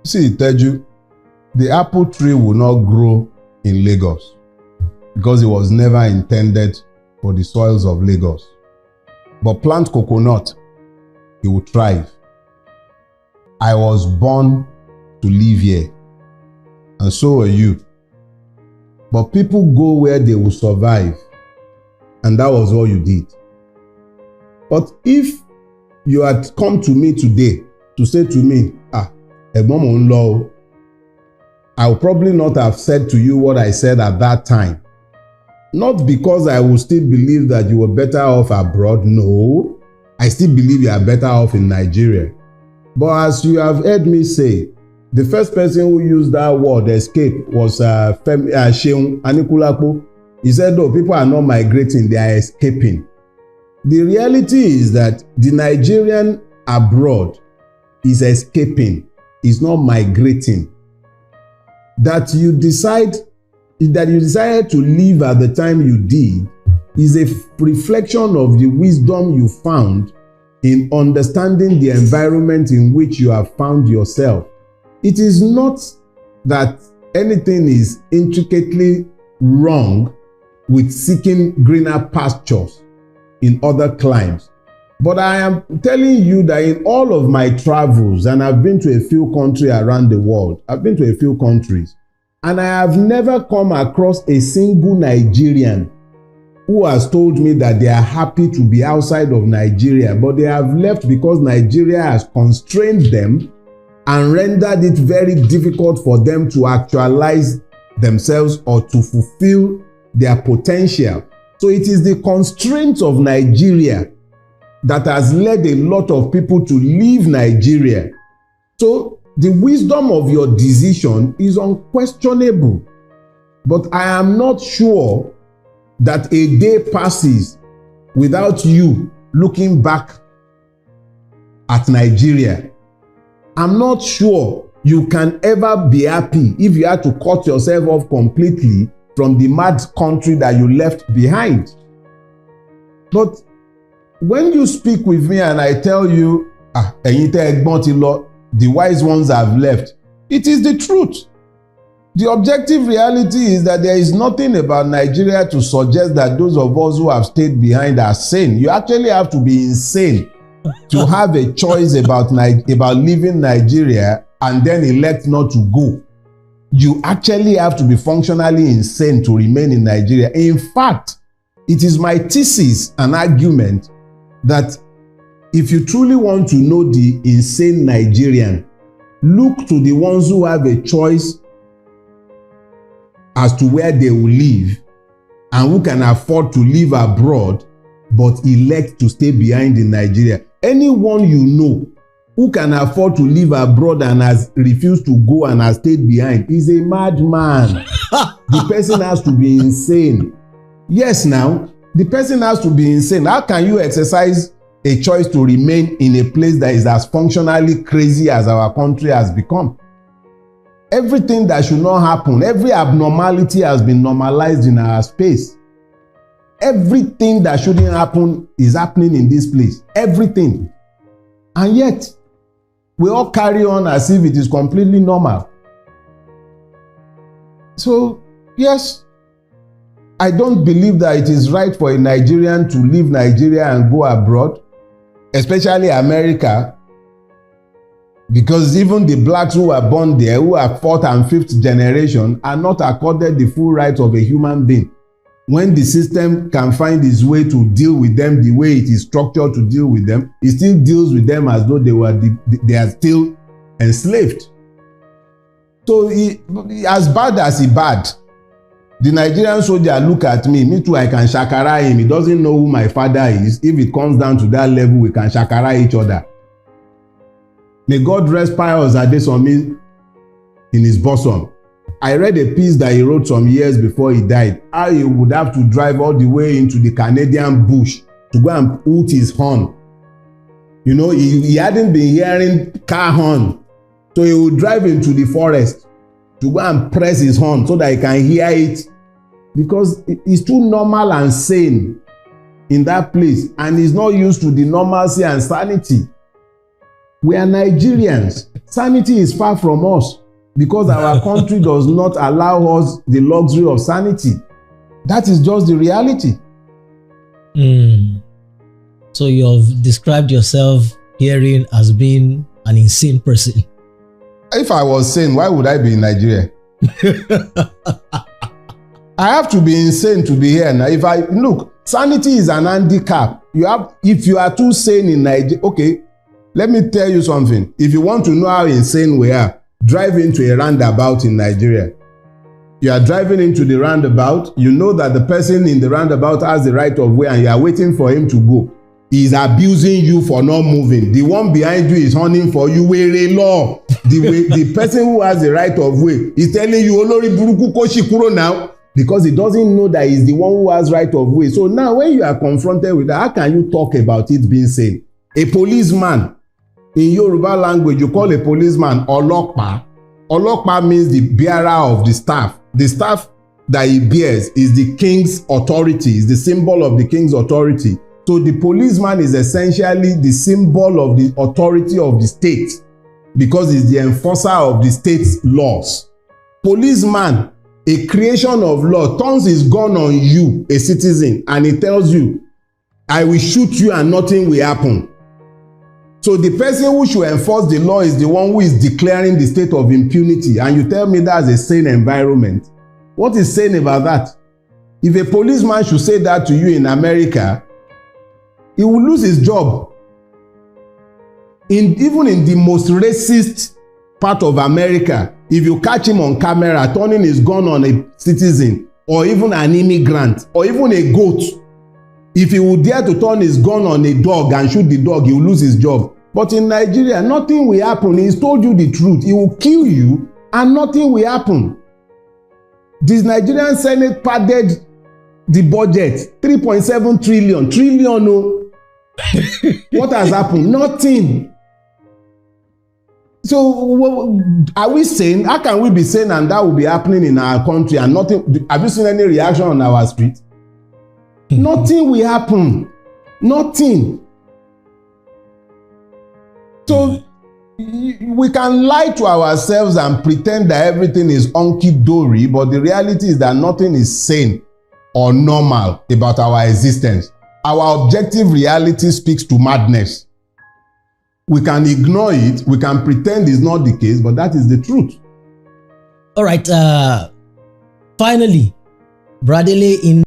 See, Teju, the apple tree will not grow in Lagos because it was never intended for the soils of Lagos. But plant coconut, it will thrive. I was born to live here, and so are you. But people go where they will survive, and that was all you did. But if you had come to me today to say to me, Ẹ̀gbọ́n mò ń lọ o, I would probably not have said to you what I said at that time. Not because I would still believe that you were better off abroad. No, I still believe you are better off in Nigeria. But as you have heard me say, the first person who used that word escape was Seun Anikulapo. He said, "Oh, people are not migrating, they are escaping." The reality is that the Nigerian abroad is escaping, is not migrating. That you decided to leave at the time you did is a reflection of the wisdom you found in understanding the environment in which you have found yourself. It is not that anything is intricately wrong with seeking greener pastures in other climes. But I am telling you that in all of my travels, and I've been to a few countries around the world, and I have never come across a single Nigerian who has told me that they are happy to be outside of Nigeria, but they have left because Nigeria has constrained them and rendered it very difficult for them to actualize themselves or to fulfill their potential. So it is the constraints of Nigeria that has led a lot of people to leave Nigeria. So the wisdom of your decision is unquestionable. But I am not sure that a day passes without you looking back at Nigeria. I'm not sure you can ever be happy if you had to cut yourself off completely from the mad country that you left behind. But when you speak with me and I tell you, the wise ones have left, it is the truth. The objective reality is that there is nothing about Nigeria to suggest that those of us who have stayed behind are sane. You actually have to be insane to have a choice about leaving Nigeria and then elect not to go. You actually have to be functionally insane to remain in Nigeria. In fact, it is my thesis and argument that if you truly want to know the insane Nigerian, look to the ones who have a choice as to where they will live and who can afford to live abroad but elect to stay behind in Nigeria. Anyone you know who can afford to live abroad and has refused to go and has stayed behind is a madman. The person has to be insane. Yes, now, the person has to be insane. How can you exercise a choice to remain in a place that is as functionally crazy as our country has become? Everything that should not happen, every abnormality has been normalized in our space. Everything that shouldn't happen is happening in this place. Everything. And yet, we all carry on as if it is completely normal. So, yes, I don't believe that it is right for a Nigerian to leave Nigeria and go abroad, especially America, because even the blacks who were born there, who are fourth and fifth generation, are not accorded the full rights of a human being. When the system can find its way to deal with them the way it is structured to deal with them, it still deals with them as though they are still enslaved. So as bad as he bad, the Nigerian soldier look at me too, I can shakara him. He doesn't know who my father is. If it comes down to that level, we can shakara each other. May God rest Pius Adesomi in his bosom. I read a piece that he wrote some years before he died, how he would have to drive all the way into the Canadian bush to go and hoot his horn. You know, he hadn't been hearing car horn, so he would drive into the forest to go and press his horn so that he can hear it, because it's too normal and sane in that place, and he's not used to the normalcy and sanity. We are Nigerians. Sanity is far from us because our country does not allow us the luxury of sanity. That is just the reality. So you have described yourself herein as being an insane person. If I was sane, why would I be in Nigeria? I have to be insane to be here now. Look, sanity is an handicap. If you are too sane in Nigeria, okay, let me tell you something. If you want to know how insane we are, drive into a roundabout in Nigeria. You are driving into the roundabout, you know that the person in the roundabout has the right of way and you are waiting for him to go. He is abusing you for not moving. The one behind you is hunting for you. Were law. The person who has the right of way is telling you, Olori buruku ko shikuro now, because he doesn't know that he's the one who has right of way. So now when you are confronted with that, how can you talk about it being sane? A policeman, in Yoruba language, you call a policeman Olokpa. Olokpa means the bearer of the staff. The staff that he bears is the king's authority, is the symbol of the king's authority. So the policeman is essentially the symbol of the authority of the state because he's the enforcer of the state's laws. Policeman, a creation of law, turns his gun on you, a citizen, and he tells you, I will shoot you and nothing will happen. So the person who should enforce the law is the one who is declaring the state of impunity, and you tell me that's a sane environment. What is sane about that? If a policeman should say that to you in America, he will lose his job. Even in the most racist part of America, if you catch him on camera turning his gun on a citizen or even an immigrant or even a goat, if he would dare to turn his gun on a dog and shoot the dog, he will lose his job. But in Nigeria, nothing will happen. He's told you the truth. He will kill you and nothing will happen. This Nigerian Senate padded the budget, 3.7 trillion. No. What has happened? Nothing. So are we sane? How can we be sane and that will be happening in our country and nothing? Have you seen any reaction on our street? Nothing will happen. Nothing. So we can lie to ourselves and pretend that everything is hunky-dory, but the reality is that nothing is sane or normal about our existence. Our objective reality speaks to madness. We can ignore it, we can pretend it's not the case, but that is the truth. All right, finally, Dele, in